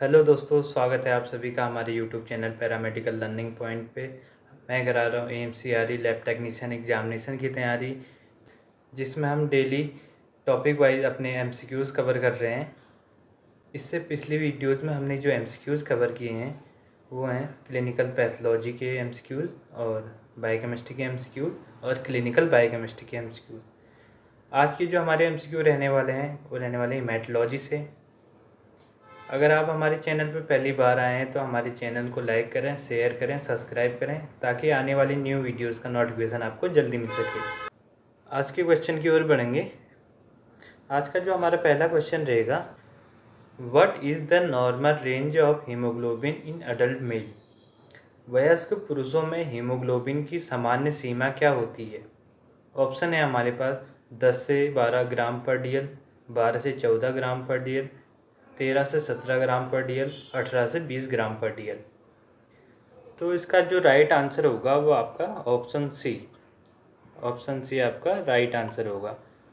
Hello दोस्तों, स्वागत है आप सभी का हमारे YouTube channel paramedical learning point पे। मैं करा रहा हूँ AMCRE लैब टेक्नीशियन एग्जामिनेशन की तैयारी, जिसमें हम डेली टॉपिक वाइज अपने MCQs कवर कर रहे हैं। इससे पिछली वीडियोज़ में हमने जो MCQs कवर किए हैं वो हैं क्लिनिकल पैथोलॉजी के MCQs और बायोकेमिस्ट्री के MCQs और क्लिनिकल बायोकेमिस्ट्री के MCQs। आज की जो हमारे MCQ रहने वाले हैं वो रहने वाले हैं हेमेटोलॉजी से। अगर आप हमारे चैनल पर पहली बार आए हैं तो हमारे चैनल को लाइक करें, शेयर करें, सब्सक्राइब करें ताकि आने वाली न्यू वीडियोस का नोटिफिकेशन आपको जल्दी मिल सके। आज के क्वेश्चन की ओर बढ़ेंगे। आज का जो हमारा पहला क्वेश्चन रहेगा, what is the normal range of haemoglobin in adult mail? वयस्क पुरुषों में हीमोग्लोबिन की सामान्य सीमा क्या होती है? ऑप्शन है हमारे पास 10 से 12 ग्राम पर DL, 12 से 14 ग्राम पर DL, 13 से 17 ग्राम पर DL, 18 से 20 ग्राम पर DL। तो इसका जो राइट आंसर होगा वो आपका ऑप्शन सी आपका राइट आंसर होगा,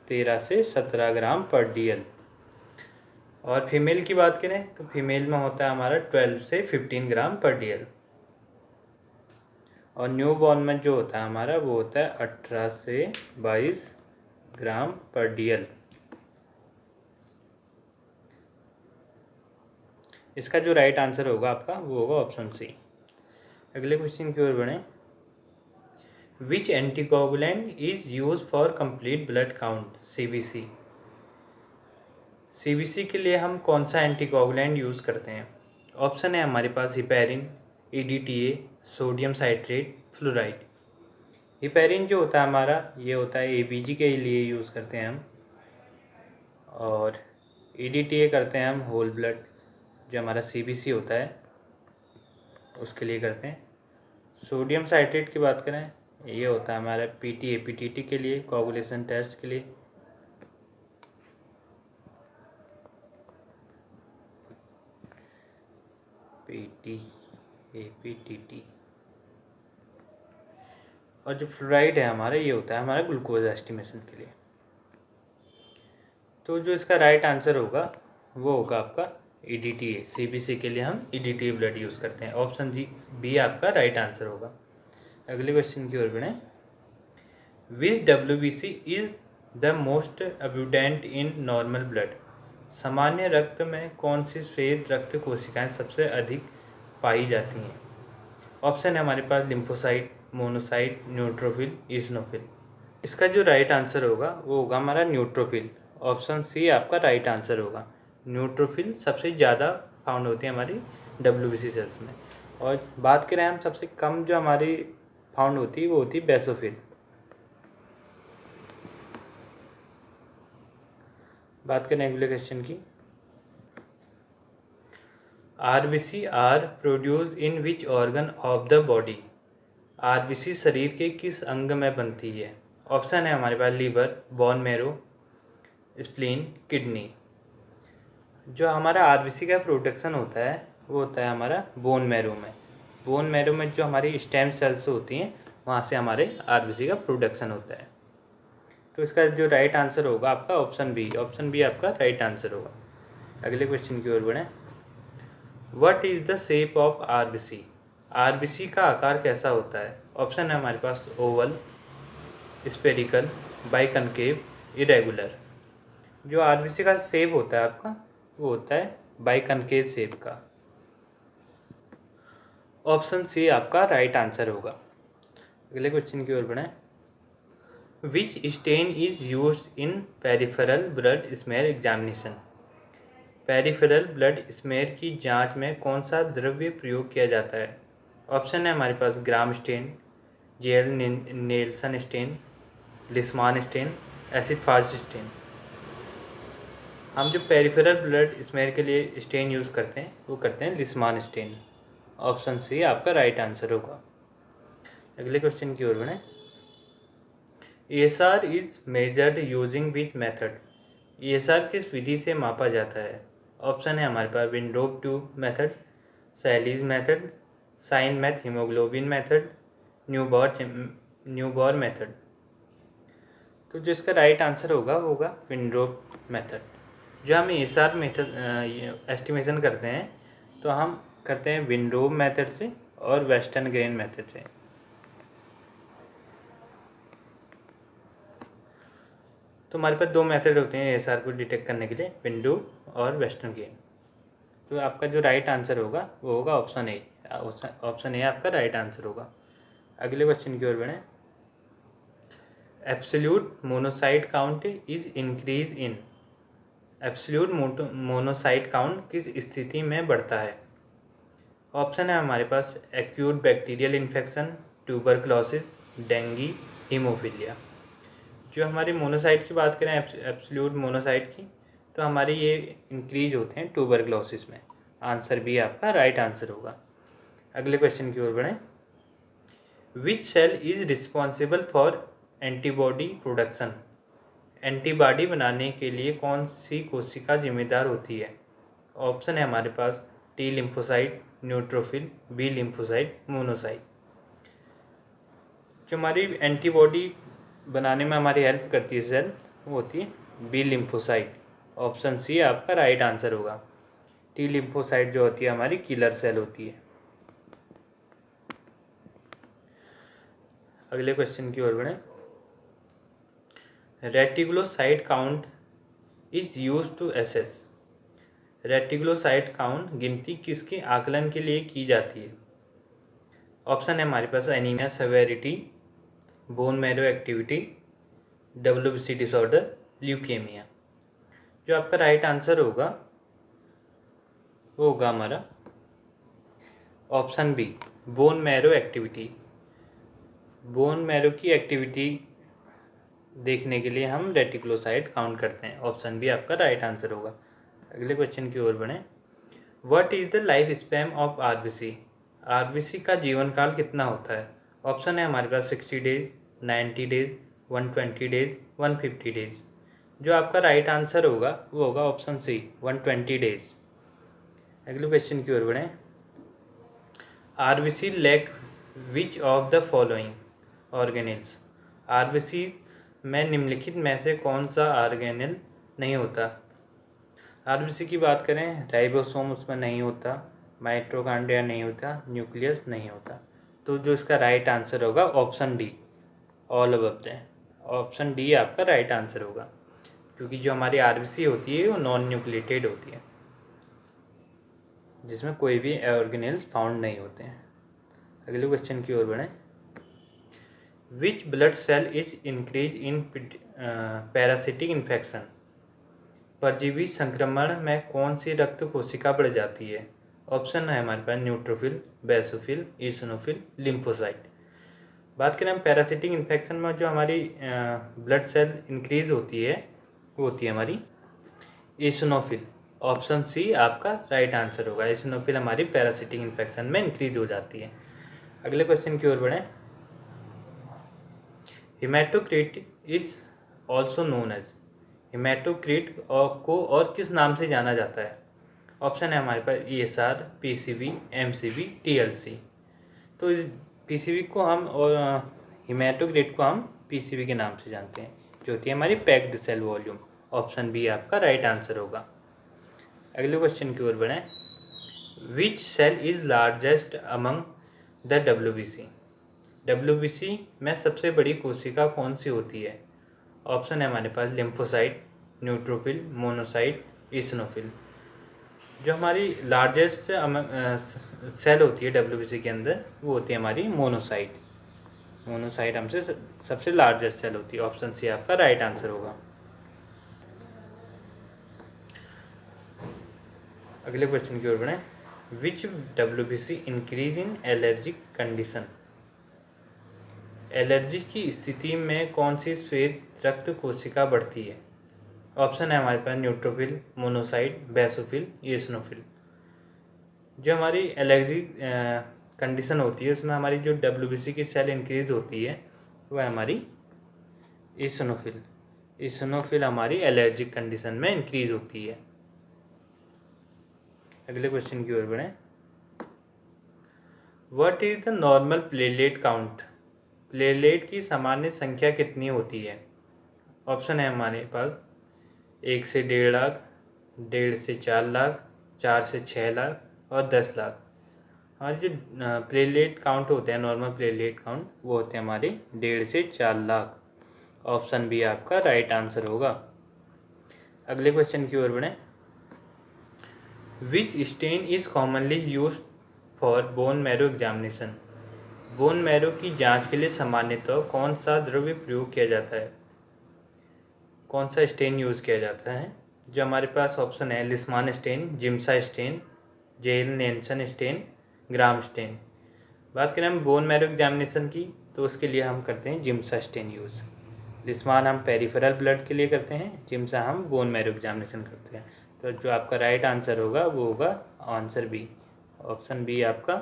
13 से 17 ग्राम पर DL। और फीमेल की बात करें तो फीमेल में होता है हमारा 12 से 15 ग्राम पर DL। और न्यू बॉर्न में जो होता है हमारा वो होता है 18 से 22 ग्राम पर DL। इसका जो राइट आंसर होगा आपका वो होगा ऑप्शन सी। अगले क्वेश्चन की ओर बढ़ें। Which anticoagulant is use for complete blood count? CBC के लिए हम कौन सा एंटीकोगुलेंट यूज़ करते हैं? ऑप्शन है हमारे पास heparin, EDTA, sodium citrate, fluoride. Heparin जो होता है हमारा ये होता है ABG के लिए यूज़ करते हैं हम, और EDTA करते हैं हम होल ब्लड जो हमारा CBC होता है उसके लिए करते हैं। सोडियम साइट्रेट की बात करें ये होता है हमारा PT-APTT के लिए, कोगुलेशन टेस्ट के लिए। PT-APTT। और जो फ्लोराइड है हमारा ये होता है हमारा ग्लूकोज एस्टिमेशन के लिए। तो जो इसका राइट आंसर होगा वो होगा आपका EDTA। CBC के लिए हम EDTA ब्लड यूज़ करते हैं। ऑप्शन बी आपका राइट आंसर होगा। अगले क्वेश्चन की ओर बढ़ें। Which WBC is the most abundant in normal blood? सामान्य रक्त में कौन सी श्वेत रक्त कोशिकाएं सबसे अधिक पाई जाती हैं? ऑप्शन है हमारे पास लिम्फोसाइट, मोनोसाइट, न्यूट्रोफिल, इजनोफिल। इसका जो राइट आंसर होगा वो होगा हमारा न्यूट्रोफिल। ऑप्शन सी आपका राइट आंसर होगा। न्यूट्रोफिल सबसे ज़्यादा फाउंड होती है हमारी WBC सेल्स में। और बात करें हम सबसे कम जो हमारी फाउंड होती है वो होती है बेसोफिल। बात करें अगले क्वेश्चन की। RBC are produce in which organ of the body? RBC शरीर के किस अंग में बनती है? ऑप्शन है हमारे पास liver, bone marrow, spleen, kidney. जो हमारा RBC का प्रोडक्शन होता है वो होता है हमारा बोन मैरो में। बोन मैरो में जो हमारी स्टेम सेल्स होती हैं वहाँ से हमारे RBC का प्रोडक्शन होता है। तो इसका जो राइट आंसर होगा आपका ऑप्शन बी आपका राइट आंसर होगा। अगले क्वेश्चन की ओर बढ़ें। What is the shape of RBC? RBC का आकार कैसा होता है? ऑप्शन है हमारे पास ओवल, स्पेरिकल, बाइकनकेव, इरेगुलर। जो RBC का शेप होता है आपका वो होता है बाइकनकेव शेप का। ऑप्शन सी आपका राइट आंसर होगा। अगले क्वेश्चन की ओर बढ़ें। Which stain is used in peripheral blood smear examination? Peripheral blood smear की जांच में कौन सा द्रव्य प्रयोग किया जाता है? ऑप्शन है हमारे पास Gram stain, Ziehl Neelsen stain, Leishman stain, acid fast stain. हम जो पेरिफेरल ब्लड स्मेयर के लिए स्टेन यूज़ करते हैं वो करते हैं लिस्मान स्टेन। ऑप्शन सी आपका राइट आंसर होगा। अगले क्वेश्चन की ओर बढ़ें। ESR is measured using which method? ESR किस विधि से मापा जाता है? ऑप्शन है हमारे पास Wintrobe tube method, Sahli's method, cyanmethaemoglobin method, Neubauer method. तो जो इसका राइट आंसर होगा वो होगा विंड्रोप मेथड। जो हम ESR मेथड एस्टिमेशन करते हैं तो हम करते हैं विंडो मेथड से और वेस्टर्न ग्रेन मेथड से। तो हमारे पास 2 मेथड होते हैं ASR को डिटेक्ट करने के लिए, विंडो और वेस्टर्न ग्रेन। तो आपका जो राइट आंसर होगा वो होगा ऑप्शन ए। ऑप्शन ए आपका राइट आंसर होगा। अगले क्वेश्चन की ओर बढ़ें। Absolute monocyte count is increase in. Absolute monocyte count किस स्थिति में बढ़ता है? ऑप्शन है हमारे पास acute bacterial infection, tuberculosis, dengue, haemophilia. जो हमारी मोनोसाइट की बात करें, एब्सोल्यूट मोनोसाइट की, तो हमारी ये इंक्रीज होते हैं ट्यूबरक्लोसिस में। आंसर भी आपका राइट आंसर होगा। अगले क्वेश्चन की ओर बढ़ें। Which cell is responsible for antibody production. Antibody बनाने के लिए कौन सी कोशिका जिम्मेदार होती है? ऑप्शन है हमारे पास T lymphocyte, neutrophil, B lymphocyte, monocyte. जो हमारी एंटीबॉडी बनाने में हमारी हेल्प करती है सेल, वो होती है बी लिम्फोसाइट। ऑप्शन सी आपका राइट आंसर होगा। टी लिम्फोसाइट जो होती है हमारी किलर सेल होती है। अगले क्वेश्चन की ओर बढ़ें। Reticulocyte count is used to assess. Reticulocyte count गिनती किसके आकलन के लिए की जाती है? ऑप्शन है हमारे पास anaemia severity, bone marrow activity, WBC disorder, leukaemia. जो आपका राइट आंसर होगा वो होगा हमारा option B, bone marrow activity. Bone marrow की एक्टिविटी देखने के लिए हम रेटिकुलोसाइट काउंट करते हैं। ऑप्शन बी आपका राइट आंसर होगा। अगले क्वेश्चन की ओर बढ़ें। What is the life span of RBC। RBC का जीवन काल कितना होता है? ऑप्शन है हमारे पास 60 डेज, 90 डेज, 120 डेज, 150 डेज। जो आपका राइट आंसर होगा वो होगा ऑप्शन सी, 120 डेज। अगले क्वेश्चन की ओर बढ़ें। RBC lack which of the following organelles. RBC में निम्नलिखित में से कौन सा ऑर्गेनेल नहीं होता? RBC की बात करें, राइबोसोम उसमें नहीं होता, माइटोकॉन्ड्रिया नहीं होता, न्यूक्लियस नहीं होता। तो जो इसका राइट आंसर होगा option D, all above the. Option D आपका राइट आंसर होगा, क्योंकि जो हमारी RBC होती है वो नॉन न्यूक्लिएटेड होती है, जिसमें कोई भी ऑर्गेनेल्स फाउंड नहीं होते हैं। अगले क्वेश्चन की ओर बढ़ें। Which blood cell is increase in parasitic infection. परजीवी संक्रमण में कौन सी रक्त कोशिका बढ़ जाती है? ऑप्शन है हमारे पास न्यूट्रोफिल, बेसोफिल, ईसनोफिल, लिम्फोसाइट। बात करें हम पैरासिटिक इन्फेक्शन में, जो हमारी ब्लड सेल इंक्रीज होती है वो होती है हमारी ईसनोफिल। ऑप्शन सी आपका राइट आंसर होगा। ईसनोफिल हमारी पैरासिटिक इन्फेक्शन में इंक्रीज हो जाती है। अगले क्वेश्चन की ओर बढ़ें। Haematocrit is also known as. Haematocrit को और किस नाम से जाना जाता है? ऑप्शन है हमारे पास ESR, PCV, MCV, TLC। तो इस PCV को हम और हेमाटोक्रिट को हम PCV के नाम से जानते हैं, जो होती है हमारी packed cell volume. Option B आपका राइट आंसर होगा। अगले क्वेश्चन की ओर बढ़ें। Which cell is largest among the WBC। WBC में सबसे बड़ी कोशिका कौन सी होती है? ऑप्शन है हमारे पास लिम्फोसाइट, न्यूट्रोफिल, मोनोसाइट, ईसनोफिल। जो हमारी लार्जेस्ट सेल होती है WBC के अंदर वो होती है हमारी मोनोसाइट। मोनोसाइट हमसे सबसे लार्जेस्ट सेल होती है। ऑप्शन सी आपका राइट आंसर होगा। अगले क्वेश्चन की ओर बढ़ें। Which WBC increase in allergic condition. Allergy की स्थिति में कौन सी श्वेत रक्त कोशिका बढ़ती है? ऑप्शन है हमारे पास न्यूट्रोफिल, मोनोसाइट, बेसोफिल, ईसनोफिल। जो हमारी एलर्जी कंडीशन होती है उसमें हमारी जो WBC की सेल इंक्रीज होती है वह हमारी ईसनोफिल। ईसनोफिल हमारी एलर्जिक कंडीशन में इंक्रीज होती है। अगले क्वेश्चन की ओर बढ़ें। What is the normal platelet count. Platelet की सामान्य संख्या कितनी होती है? ऑप्शन है हमारे पास 1 से 1.5 लाख, 1.5 से 4 लाख, 4 से 6 लाख, और 10 लाख। और जो प्लेटलेट काउंट होते हैं, नॉर्मल प्लेटलेट काउंट, वो होते हैं हमारे 1.5 से 4 लाख। ऑप्शन बी आपका राइट आंसर होगा। अगले क्वेश्चन की ओर बढ़ें। Which stain is commonly use for bone marrow examination. Bone marrow की जांच के लिए सामान्यतः कौन सा द्रव्य प्रयोग किया जाता है, कौन सा स्टेन यूज किया जाता है? जो हमारे पास ऑप्शन है, Leishman stain, Giemsa stain, Ziehl Neelsen stain, Gram stain. बात करें हम बोन मैरो एग्जामिनेशन की, तो उसके लिए हम करते हैं जिम्सा स्टेन यूज़। लिस्मान हम पेरिफेरल ब्लड के लिए करते हैं, जिम्सा हम बोन मैरो एग्जामिनेशन करते हैं। तो जो आपका राइट आंसर होगा वो होगा आंसर बी। ऑप्शन बी आपका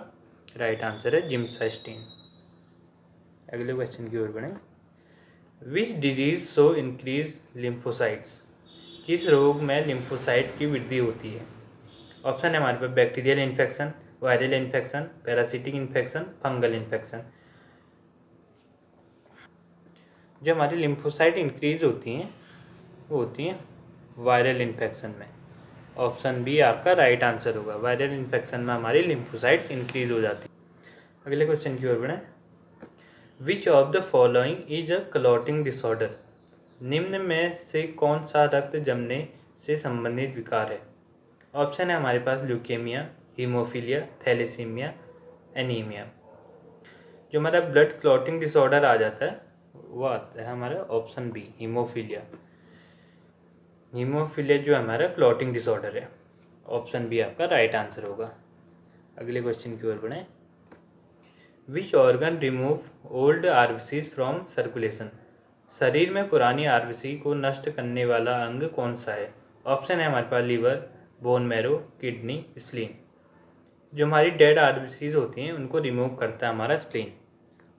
राइट आंसर है, जिम्सा स्टेन। अगले क्वेश्चन की ओर बढ़ें। Which disease show increase lymphocytes. किस रोग में लिम्फोसाइट की वृद्धि होती है? ऑप्शन है हमारे पास bacterial infection, viral infection, parasitic infection, fungal infection. जो हमारी लिम्फोसाइट इंक्रीज होती हैं वो होती हैं वायरल इन्फेक्शन में। ऑप्शन बी आपका राइट आंसर होगा। वायरल इन्फेक्शन में हमारी लिम्फोसाइट इंक्रीज हो जाती है। अगले क्वेश्चन की ओर बढ़ें। Which of the following is a clotting disorder. निम्न में से कौन सा रक्त जमने से संबंधित विकार है? ऑप्शन है हमारे पास ल्यूकेमिया, हीमोफीलिया, थैलेसीमिया, एनीमिया। जो हमारा ब्लड क्लॉटिंग डिसऑर्डर आ जाता है वो आता है हमारा ऑप्शन बी, हीमोफीलिया। हीमोफीलिया जो हमारा क्लॉटिंग डिसऑर्डर है। ऑप्शन बी आपका राइट आंसर होगा। अगले क्वेश्चन की ओर बढ़ें। Which organ remove old RBC from circulation. शरीर में पुरानी आरबीसी को नष्ट करने वाला अंग कौन सा है? ऑप्शन है हमारे पास liver, bone marrow, kidney, spleen. जो हमारी डेड आरबीसीज होती हैं उनको रिमूव करता है हमारा स्प्लीन।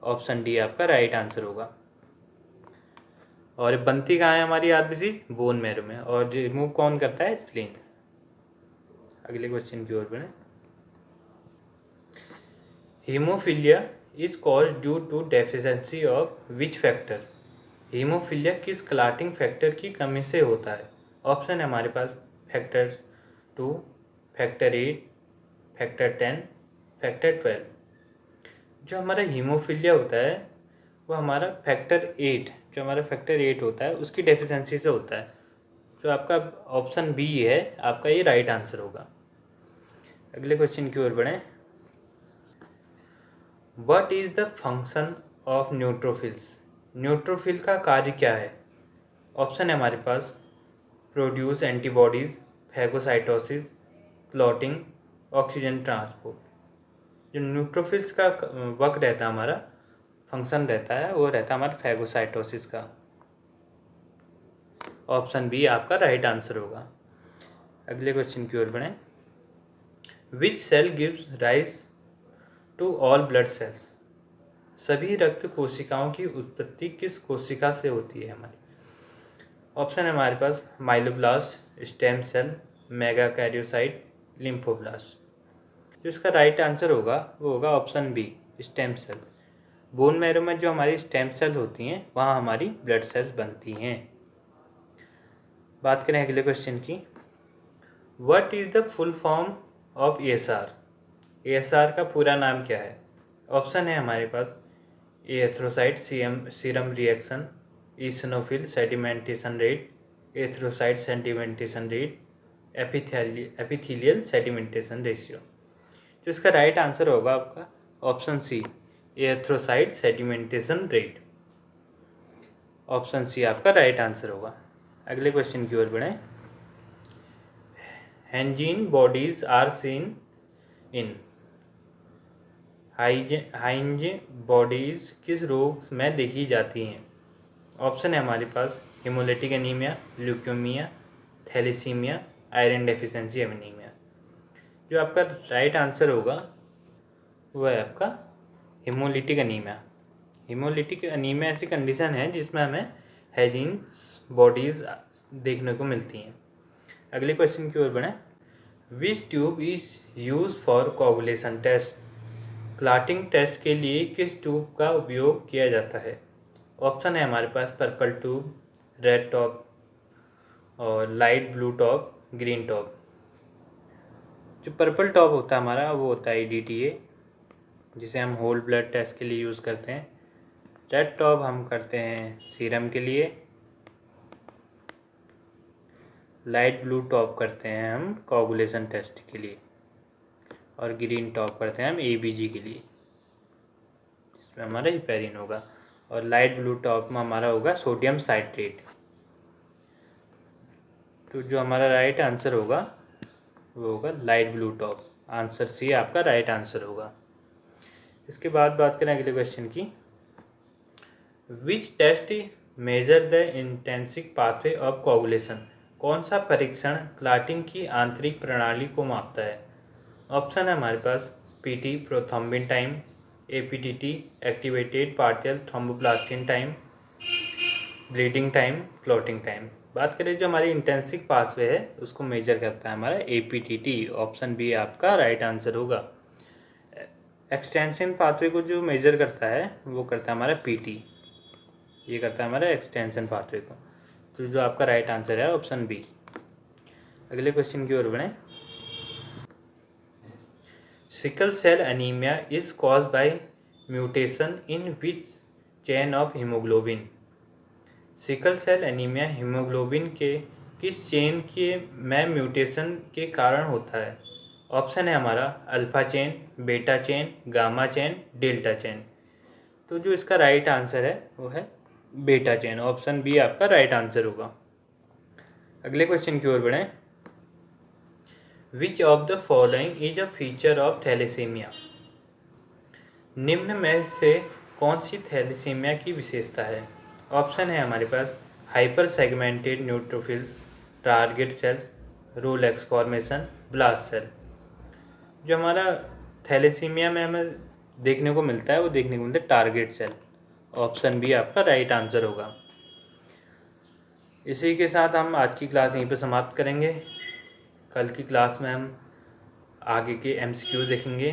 ऑप्शन डी आपका राइट आंसर होगा। और बनती कहाँ है हमारी आरबीसी? बोन मैरो में। और रिमूव कौन करता है? स्प्लीन। अगले क्वेश्चन की ओर बढ़ें। Haemophilia is cause due to deficiency of which factor. Haemophilia किस क्लॉटिंग फैक्टर की कमी से होता है? ऑप्शन है हमारे पास फैक्टर 2, फैक्टर 8, फैक्टर 10, फैक्टर 12। जो हमारा हीमोफीलिया होता है वो हमारा फैक्टर 8, जो हमारा फैक्टर 8 होता है उसकी डेफिशिएंसी से होता है। जो आपका ऑप्शन बी है आपका ये राइट आंसर होगा। अगले क्वेश्चन की ओर बढ़ें। What is the function of neutrophils. Neutrophil का कार्य क्या है? ऑप्शन है हमारे पास produce antibodies, phagocytosis, clotting, oxygen transport. जो न्यूट्रोफिल्स का वर्क रहता है हमारा, फंक्शन रहता है, वो रहता है हमारा फैगोसाइटोसिस का। ऑप्शन बी आपका राइट आंसर होगा। अगले क्वेश्चन की ओर बढ़ें। Which cell gives rise to all blood cells. सभी रक्त कोशिकाओं की उत्पत्ति किस कोशिका से होती है हमारी? ऑप्शन है हमारे पास myeloblast, stem cell, megakaryocyte, lymphoblast. जो इसका राइट आंसर होगा वो होगा option B, stem cell. Bone marrow में जो हमारी स्टेम सेल होती हैं वहाँ हमारी ब्लड सेल्स बनती हैं। बात करें अगले क्वेश्चन की। What is the full form of ASR. ASR का पूरा नाम क्या है? ऑप्शन है हमारे पास erythrocyte serum reaction, eosinophil sedimentation rate, erythrocyte sedimentation rate, epithelial sedimentation ratio. जो इसका राइट आंसर होगा आपका option C, erythrocyte sedimentation rate. Option C आपका राइट आंसर होगा। अगले क्वेश्चन की ओर बढ़ें। Heinz bodies are seen in. Heinz bodies किस रोग में देखी जाती हैं? ऑप्शन है हमारे पास haemolytic anaemia, leukaemia, thalassaemia, iron deficiency anaemia. जो आपका राइट आंसर होगा वह है आपका हेमोलिटिक एनीमिया। हेमोलिटिक एनीमिया ऐसी कंडीशन है जिसमें हमें हेजिन बॉडीज देखने को मिलती हैं। अगले क्वेश्चन की ओर बढ़ें। Which tube is use for coagulation test. Clotting test के लिए किस ट्यूब का उपयोग किया जाता है? ऑप्शन है हमारे पास पर्पल ट्यूब, रेड टॉप और light blue top, green top. जो पर्पल टॉप होता है हमारा वो होता है EDTA, जिसे हम होल ब्लड टेस्ट के लिए यूज़ करते हैं। रेड टॉप हम करते हैं सीरम के लिए। लाइट ब्लू टॉप करते हैं हम कोगुलेशन टेस्ट के लिए। और ग्रीन टॉप करते हैं हम ABG के लिए, जिसमें हमारा हिपेरिन होगा। और लाइट ब्लू टॉप में हमारा होगा सोडियम साइट्रेट। तो जो हमारा राइट आंसर होगा वो होगा light blue top. Answer c आपका राइट आंसर होगा। इसके बाद बात करें अगले क्वेश्चन की। Which test measure the intrinsic pathway of coagulation? कौन सा परीक्षण क्लॉटिंग की आंतरिक प्रणाली को मापता है? ऑप्शन है हमारे पास PT prothrombin time, APTT activated partial thromboplastin time, bleeding time, clotting time. बात करें जो हमारी इंटेंसिक पाथवे है उसको मेजर करता है हमारा APTT। ऑप्शन बी आपका राइट आंसर होगा। एक्सटेंशन पाथवे को जो मेजर करता है वो करता है हमारा PT। ये करता है हमारा एक्सटेंशन पाथवे को। तो जो आपका राइट आंसर है ऑप्शन बी। अगले क्वेश्चन की ओर बढ़ें। Sickle cell anaemia is caused by mutation in which chain of haemoglobin? Sickle cell anaemia haemoglobin के किस चेन के में म्यूटेशन के कारण होता है? ऑप्शन है हमारा alpha chain, beta chain, gamma chain, delta chain. तो जो इसका राइट आंसर है वो है बीटा चेन। ऑप्शन बी आपका राइट आंसर होगा। अगले क्वेश्चन की ओर बढ़ें। Which of the following is a feature of thalassaemia? निम्न में से कौन सी थैलेसीमिया की विशेषता है? ऑप्शन है हमारे पास hyper segmented neutrophils, target cells, rouleaux formation, blast cell. जो हमारा थैलेसीमिया में हमें देखने को मिलता है वो देखने को मिलता है टारगेट सेल। ऑप्शन बी आपका राइट आंसर होगा। इसी के साथ हम आज की क्लास यहीं पर समाप्त करेंगे। कल की क्लास में हम आगे के MCQ देखेंगे।